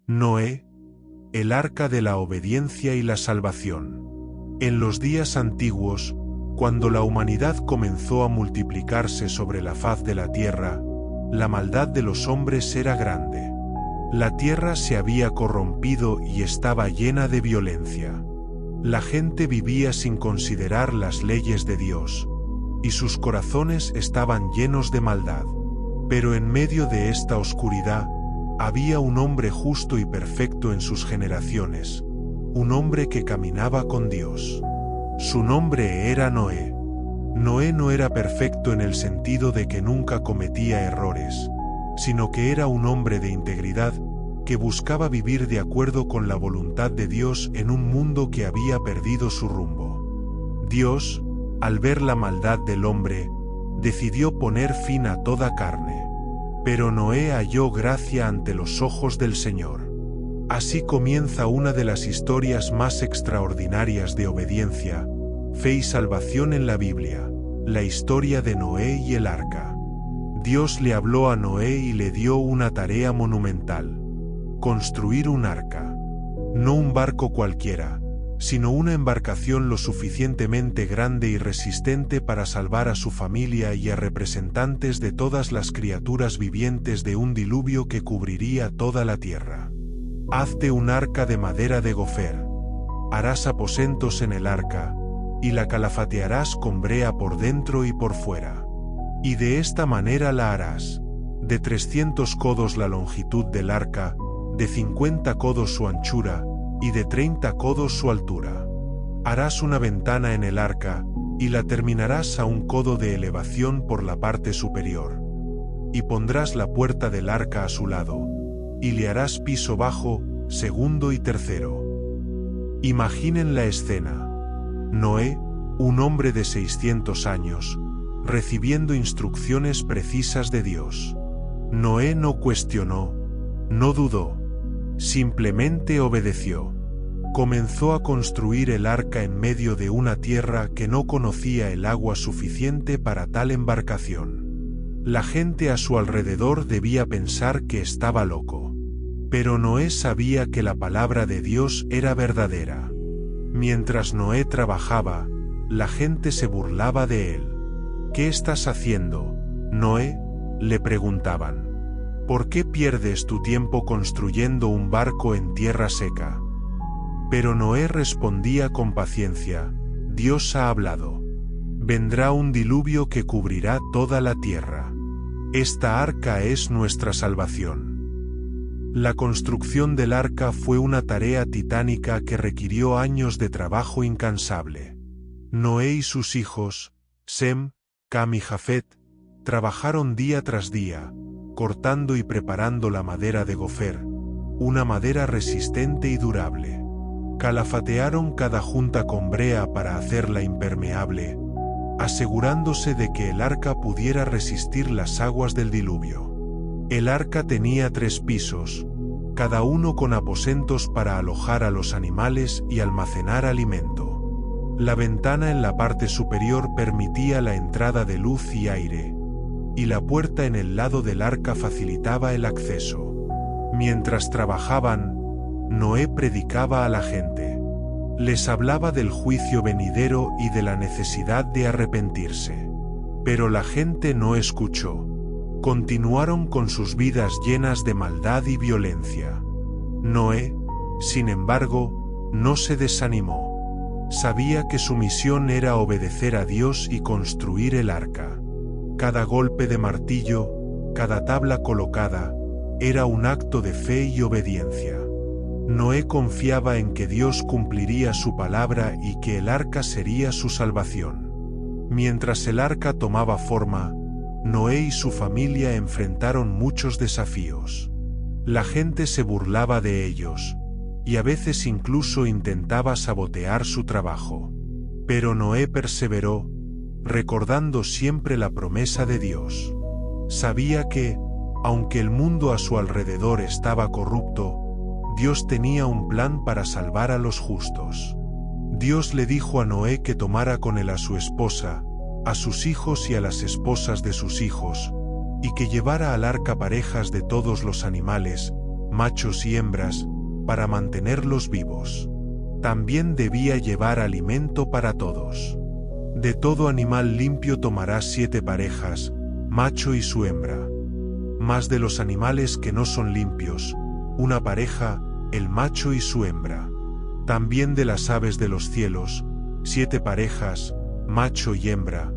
Noé, el arca de la obediencia y la salvación. En los días antiguos, cuando la humanidad comenzó a multiplicarse sobre la faz de la tierra, la maldad de los hombres era grande. La tierra se había corrompido y estaba llena de violencia. La gente vivía sin considerar las leyes de Dios, y sus corazones estaban llenos de maldad. Pero en medio de esta oscuridad, había un hombre justo y perfecto en sus generaciones, un hombre que caminaba con Dios. Su nombre era Noé. Noé no era perfecto en el sentido de que nunca cometía errores, sino que era un hombre de integridad que buscaba vivir de acuerdo con la voluntad de Dios en un mundo que había perdido su rumbo. Dios, al ver la maldad del hombre, decidió poner fin a toda carne. Pero Noé halló gracia ante los ojos del Señor. Así comienza una de las historias más extraordinarias de obediencia, fe y salvación en la Biblia, la historia de Noé y el arca. Dios le habló a Noé y le dio una tarea monumental: construir un arca. No un barco cualquiera, sino una embarcación lo suficientemente grande y resistente para salvar a su familia y a representantes de todas las criaturas vivientes de un diluvio que cubriría toda la tierra. Hazte un arca de madera de gofer. Harás aposentos en el arca, y la calafatearás con brea por dentro y por fuera. Y de esta manera la harás: de 300 codos la longitud del arca, de 50 codos su anchura, y de 30 codos su altura. Harás una ventana en el arca, y la terminarás a 1 codo de elevación por la parte superior. Y pondrás la puerta del arca a su lado, y le harás piso bajo, segundo y tercero. Imaginen la escena: Noé, un hombre de 600 años, recibiendo instrucciones precisas de Dios. Noé no cuestionó, no dudó, simplemente obedeció. Comenzó a construir el arca en medio de una tierra que no conocía el agua suficiente para tal embarcación. La gente a su alrededor debía pensar que estaba loco. Pero Noé sabía que la palabra de Dios era verdadera. Mientras Noé trabajaba, la gente se burlaba de él. ¿Qué estás haciendo, Noé?, le preguntaban. ¿Por qué pierdes tu tiempo construyendo un barco en tierra seca? Pero Noé respondía con paciencia: Dios ha hablado. Vendrá un diluvio que cubrirá toda la tierra. Esta arca es nuestra salvación. La construcción del arca fue una tarea titánica que requirió años de trabajo incansable. Noé y sus hijos, Sem, Cam y Jafet, trabajaron día tras día, cortando y preparando la madera de gofer, una madera resistente y durable. Calafatearon cada junta con brea para hacerla impermeable, asegurándose de que el arca pudiera resistir las aguas del diluvio. El arca tenía 3 pisos, cada uno con aposentos para alojar a los animales y almacenar alimento. La ventana en la parte superior permitía la entrada de luz y aire, y la puerta en el lado del arca facilitaba el acceso. Mientras trabajaban, Noé predicaba a la gente. Les hablaba del juicio venidero y de la necesidad de arrepentirse. Pero la gente no escuchó. Continuaron con sus vidas llenas de maldad y violencia. Noé, sin embargo, no se desanimó. Sabía que su misión era obedecer a Dios y construir el arca. Cada golpe de martillo, cada tabla colocada, era un acto de fe y obediencia. Noé confiaba en que Dios cumpliría su palabra y que el arca sería su salvación. Mientras el arca tomaba forma, Noé y su familia enfrentaron muchos desafíos. La gente se burlaba de ellos, y a veces incluso intentaba sabotear su trabajo. Pero Noé perseveró, recordando siempre la promesa de Dios. Sabía que, aunque el mundo a su alrededor estaba corrupto, Dios tenía un plan para salvar a los justos. Dios le dijo a Noé que tomara con él a su esposa, a sus hijos y a las esposas de sus hijos, y que llevara al arca parejas de todos los animales, machos y hembras, para mantenerlos vivos. También debía llevar alimento para todos. De todo animal limpio tomarás 7 parejas, macho y su hembra. Mas de los animales que no son limpios, una pareja, el macho y su hembra. También de las aves de los cielos, 7 parejas, macho y hembra,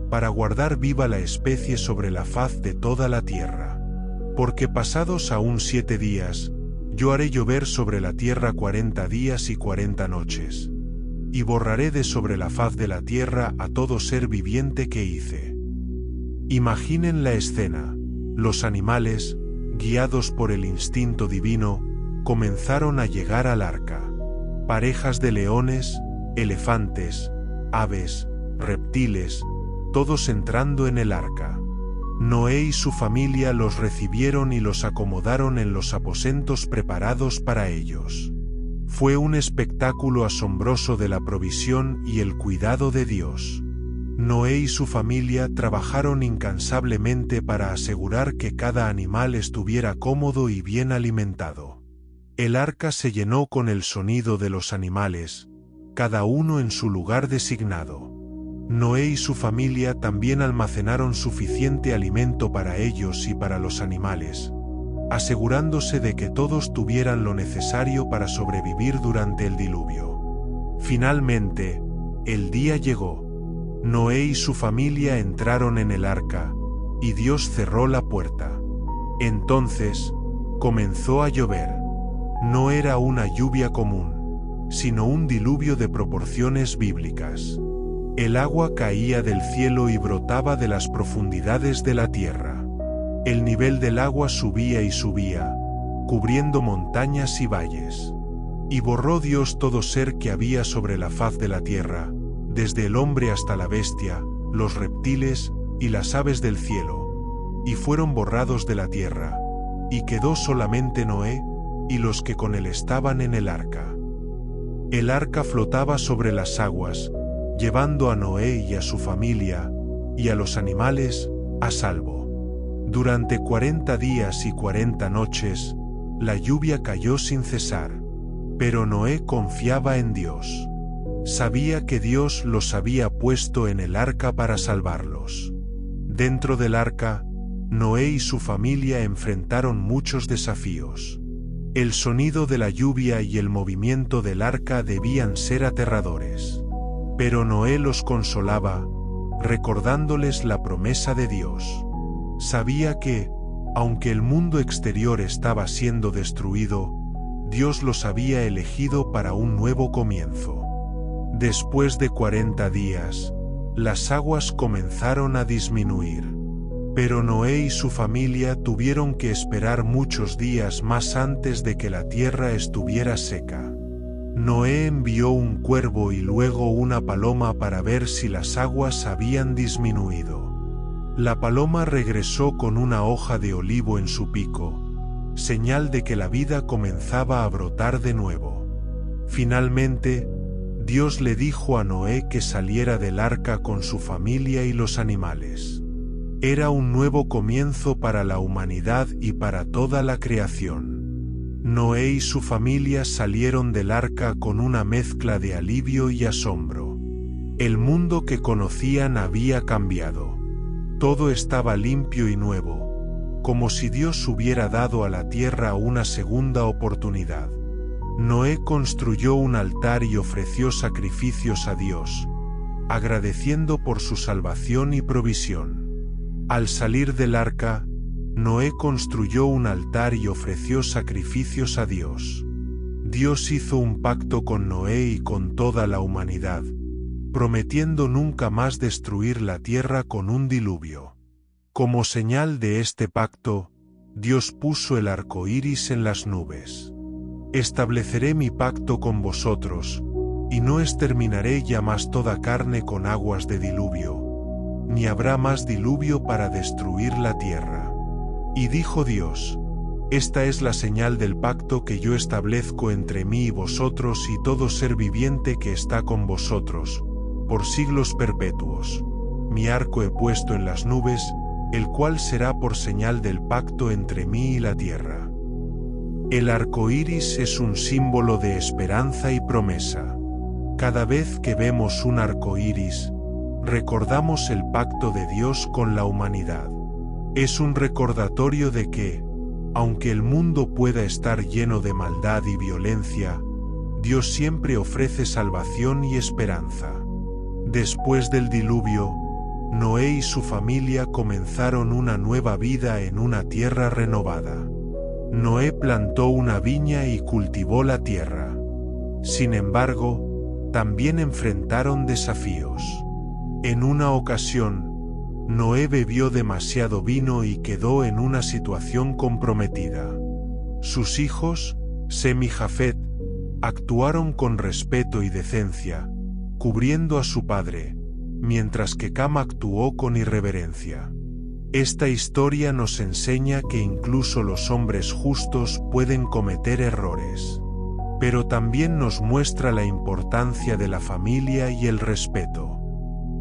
para guardar viva la especie sobre la faz de toda la tierra. Porque pasados aún 7 días, yo haré llover sobre la tierra 40 días y 40 noches. Y borraré de sobre la faz de la tierra a todo ser viviente que hice. Imaginen la escena. Los animales, guiados por el instinto divino, comenzaron a llegar al arca. Parejas de leones, elefantes, aves, reptiles, todos entrando en el arca. Noé y su familia los recibieron y los acomodaron en los aposentos preparados para ellos. Fue un espectáculo asombroso de la provisión y el cuidado de Dios. Noé y su familia trabajaron incansablemente para asegurar que cada animal estuviera cómodo y bien alimentado. El arca se llenó con el sonido de los animales, cada uno en su lugar designado. Noé y su familia también almacenaron suficiente alimento para ellos y para los animales, asegurándose de que todos tuvieran lo necesario para sobrevivir durante el diluvio. Finalmente, el día llegó. Noé y su familia entraron en el arca, y Dios cerró la puerta. Entonces, comenzó a llover. No era una lluvia común, sino un diluvio de proporciones bíblicas. El agua caía del cielo y brotaba de las profundidades de la tierra. El nivel del agua subía y subía, cubriendo montañas y valles. Y borró Dios todo ser que había sobre la faz de la tierra, desde el hombre hasta la bestia, los reptiles y las aves del cielo, y fueron borrados de la tierra, y quedó solamente Noé y los que con él estaban en el arca. El arca flotaba sobre las aguas, llevando a Noé y a su familia, y a los animales, a salvo. Durante 40 días y 40 noches, la lluvia cayó sin cesar, pero Noé confiaba en Dios. Sabía que Dios los había puesto en el arca para salvarlos. Dentro del arca, Noé y su familia enfrentaron muchos desafíos. El sonido de la lluvia y el movimiento del arca debían ser aterradores. Pero Noé los consolaba, recordándoles la promesa de Dios. Sabía que, aunque el mundo exterior estaba siendo destruido, Dios los había elegido para un nuevo comienzo. Después de 40 días, las aguas comenzaron a disminuir. Pero Noé y su familia tuvieron que esperar muchos días más antes de que la tierra estuviera seca. Noé envió un cuervo y luego una paloma para ver si las aguas habían disminuido. La paloma regresó con una hoja de olivo en su pico, señal de que la vida comenzaba a brotar de nuevo. Finalmente, Dios le dijo a Noé que saliera del arca con su familia y los animales. Era un nuevo comienzo para la humanidad y para toda la creación. Noé y su familia salieron del arca con una mezcla de alivio y asombro. El mundo que conocían había cambiado. Todo estaba limpio y nuevo, como si Dios hubiera dado a la tierra una segunda oportunidad. Noé construyó un altar y ofreció sacrificios a Dios, agradeciendo por su salvación y provisión. Al salir del arca, Noé construyó un altar y ofreció sacrificios a Dios. Dios hizo un pacto con Noé y con toda la humanidad, prometiendo nunca más destruir la tierra con un diluvio. Como señal de este pacto, Dios puso el arco iris en las nubes. Estableceré mi pacto con vosotros, y no exterminaré ya más toda carne con aguas de diluvio, ni habrá más diluvio para destruir la tierra. Y dijo Dios: esta es la señal del pacto que yo establezco entre mí y vosotros y todo ser viviente que está con vosotros, por siglos perpetuos. Mi arco he puesto en las nubes, el cual será por señal del pacto entre mí y la tierra. El arco iris es un símbolo de esperanza y promesa. Cada vez que vemos un arco iris, recordamos el pacto de Dios con la humanidad. Es un recordatorio de que, aunque el mundo pueda estar lleno de maldad y violencia, Dios siempre ofrece salvación y esperanza. Después del diluvio, Noé y su familia comenzaron una nueva vida en una tierra renovada. Noé plantó una viña y cultivó la tierra. Sin embargo, también enfrentaron desafíos. En una ocasión, Noé bebió demasiado vino y quedó en una situación comprometida. Sus hijos, Sem y Jafet, actuaron con respeto y decencia, cubriendo a su padre, mientras que Cam actuó con irreverencia. Esta historia nos enseña que incluso los hombres justos pueden cometer errores. Pero también nos muestra la importancia de la familia y el respeto.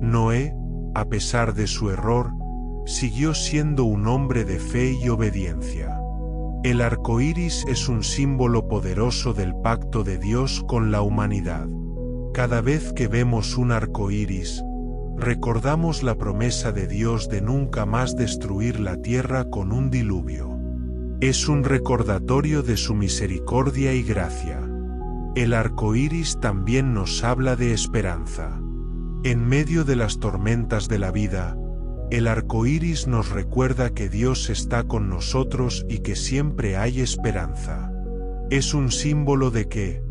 Noé, a pesar de su error, siguió siendo un hombre de fe y obediencia. El arco iris es un símbolo poderoso del pacto de Dios con la humanidad. Cada vez que vemos un arco iris, recordamos la promesa de Dios de nunca más destruir la tierra con un diluvio. Es un recordatorio de su misericordia y gracia. El arco iris también nos habla de esperanza. En medio de las tormentas de la vida, el arco iris nos recuerda que Dios está con nosotros y que siempre hay esperanza. Es un símbolo de que,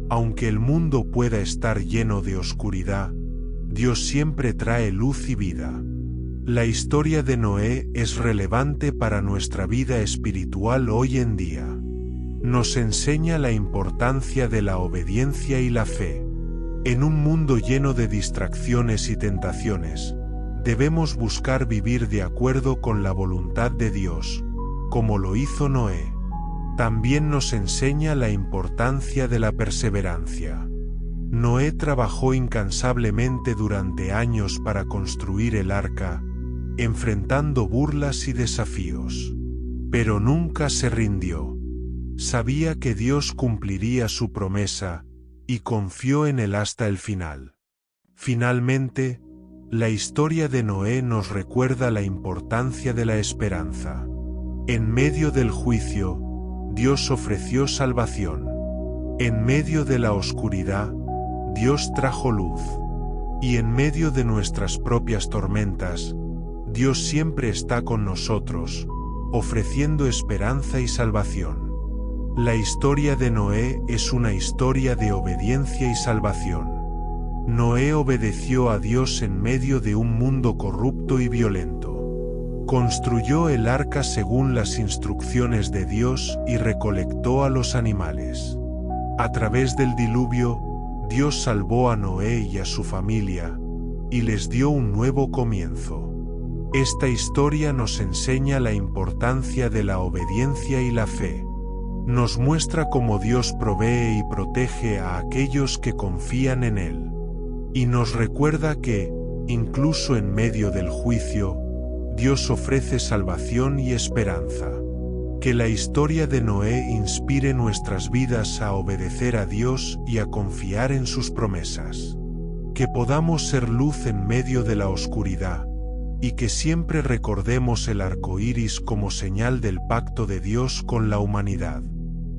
aunque el mundo pueda estar lleno de oscuridad, Dios siempre trae luz y vida. La historia de Noé es relevante para nuestra vida espiritual hoy en día. Nos enseña la importancia de la obediencia y la fe. En un mundo lleno de distracciones y tentaciones, debemos buscar vivir de acuerdo con la voluntad de Dios, como lo hizo Noé. También nos enseña la importancia de la perseverancia. Noé trabajó incansablemente durante años para construir el arca, enfrentando burlas y desafíos. Pero nunca se rindió. Sabía que Dios cumpliría su promesa, y confió en él hasta el final. Finalmente, la historia de Noé nos recuerda la importancia de la esperanza. En medio del juicio, Dios ofreció salvación. En medio de la oscuridad, Dios trajo luz. Y en medio de nuestras propias tormentas, Dios siempre está con nosotros, ofreciendo esperanza y salvación. La historia de Noé es una historia de obediencia y salvación. Noé obedeció a Dios en medio de un mundo corrupto y violento. Construyó el arca según las instrucciones de Dios y recolectó a los animales. A través del diluvio, Dios salvó a Noé y a su familia, y les dio un nuevo comienzo. Esta historia nos enseña la importancia de la obediencia y la fe. Nos muestra cómo Dios provee y protege a aquellos que confían en Él. Y nos recuerda que, incluso en medio del juicio, Dios ofrece salvación y esperanza. Que la historia de Noé inspire nuestras vidas a obedecer a Dios y a confiar en sus promesas. Que podamos ser luz en medio de la oscuridad, y que siempre recordemos el arco iris como señal del pacto de Dios con la humanidad.